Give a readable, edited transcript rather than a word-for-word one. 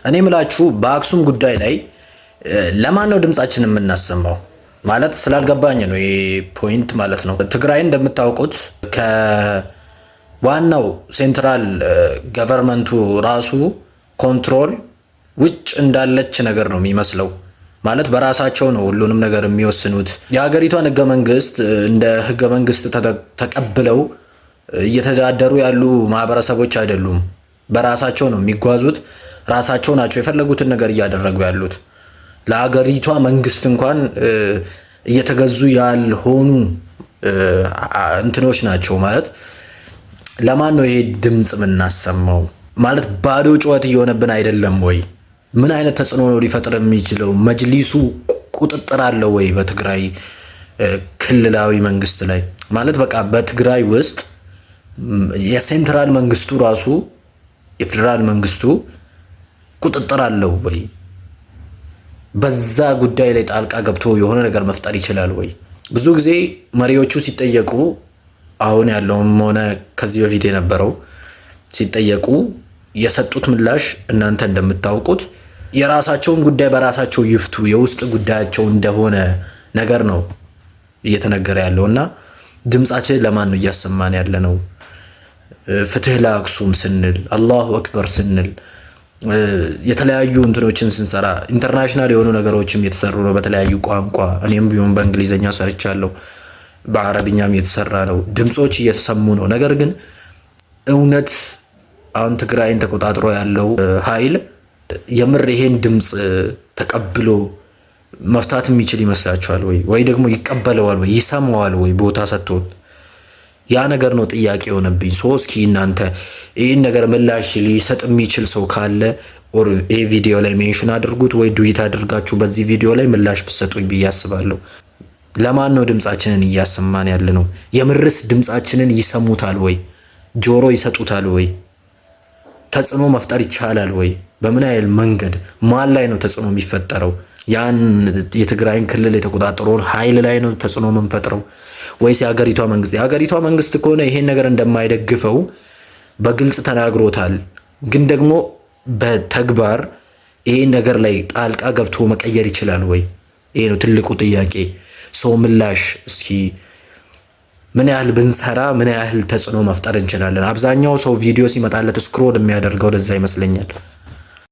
እኔ ምላችሁ በአክሱም ጉዳይ ላይ ለማን ነው ድምጻችን የምናሰማው? ማለት ስላልገባኝ ነው ይሄ ፖይንት ማለት ነው። ትግራይ እንደምታውቁት ከዋናው ሴንትራል ገቨርንመንቱ ራሱ ኮንትሮል ውጭ እንዳለች ነገር ነው የሚመስለው። ማለት በራሳቸው ነው ሁሉንም ነገር የሚወስኑት። የሀገሪቷን ህገ መንግስት እንደ ህገ መንግስት ተቀብለው እየተዳደሩ ያሉ ማህበረሰቦች አይደሉም። በራሳቸው ነው የሚጓዙት። ራሳቸው ናቸው የፈለጉትን ነገር እያደረጉ ያሉት። ለሀገሪቷ መንግስት እንኳን እየተገዙ ያልሆኑ እንትኖች ናቸው። ማለት ለማን ነው ይሄ ድምፅ የምናሰማው? ማለት ባዶ ጩኸት እየሆነብን አይደለም ወይ? ምን አይነት ተጽዕኖ ነው ሊፈጥር የሚችለው? መጅሊሱ ቁጥጥር አለው ወይ በትግራይ ክልላዊ መንግስት ላይ? ማለት በቃ በትግራይ ውስጥ የሴንትራል መንግስቱ ራሱ የፌዴራል መንግስቱ ቁጥጥር አለው ወይ? በዛ ጉዳይ ላይ ጣልቃ ገብቶ የሆነ ነገር መፍጠር ይችላል ወይ? ብዙ ጊዜ መሪዎቹ ሲጠየቁ፣ አሁን ያለውም ሆነ ከዚህ በፊት የነበረው ሲጠየቁ የሰጡት ምላሽ እናንተ እንደምታውቁት የራሳቸውን ጉዳይ በራሳቸው ይፍቱ፣ የውስጥ ጉዳያቸው እንደሆነ ነገር ነው እየተነገረ ያለው እና ድምጻችን ለማን ነው እያሰማን ያለ ነው? ፍትህ ለአክሱም ስንል፣ አላሁ አክበር ስንል፣ የተለያዩ እንትኖችን ስንሰራ ኢንተርናሽናል የሆኑ ነገሮችም የተሰሩ ነው በተለያዩ ቋንቋ። እኔም ቢሆን በእንግሊዝኛ ሰርቻለሁ፣ በአረብኛም የተሰራ ነው። ድምጾች እየተሰሙ ነው። ነገር ግን እውነት አሁን ትግራይን ተቆጣጥሮ ያለው ኃይል የምር ይሄን ድምፅ ተቀብሎ መፍታት የሚችል ይመስላችኋል ወይ? ወይ ደግሞ ይቀበለዋል ወይ? ይሰማዋል ወይ? ቦታ ሰጥቶት? ያ ነገር ነው ጥያቄ የሆነብኝ። እስኪ እናንተ ይህን ነገር ምላሽ ሊሰጥ የሚችል ሰው ካለ ይህ ቪዲዮ ላይ ሜንሽን አድርጉት፣ ወይ ዱዊት አድርጋችሁ በዚህ ቪዲዮ ላይ ምላሽ ብሰጡኝ ብዬ አስባለሁ። ለማን ነው ድምፃችንን እያሰማን ያለ ነው? የምርስ ድምፃችንን ይሰሙታል ወይ? ጆሮ ይሰጡታል ወይ? ተጽዕኖ መፍጠር ይቻላል ወይ? በምን ያህል መንገድ? ማን ላይ ነው ተጽዕኖ የሚፈጠረው? ያን የትግራይን ክልል የተቆጣጠረውን ኃይል ላይ ነው ተጽዕኖ የምንፈጥረው ወይስ የሀገሪቷ መንግስት? የሀገሪቷ መንግስት ከሆነ ይሄን ነገር እንደማይደግፈው በግልጽ ተናግሮታል። ግን ደግሞ በተግባር ይሄን ነገር ላይ ጣልቃ ገብቶ መቀየር ይችላል ወይ? ይሄ ነው ትልቁ ጥያቄ። ሰው ምላሽ እስኪ ምን ያህል ብንሰራ ምን ያህል ተጽዕኖ መፍጠር እንችላለን? አብዛኛው ሰው ቪዲዮ ሲመጣለት ስክሮል የሚያደርገው ለዛ ይመስለኛል።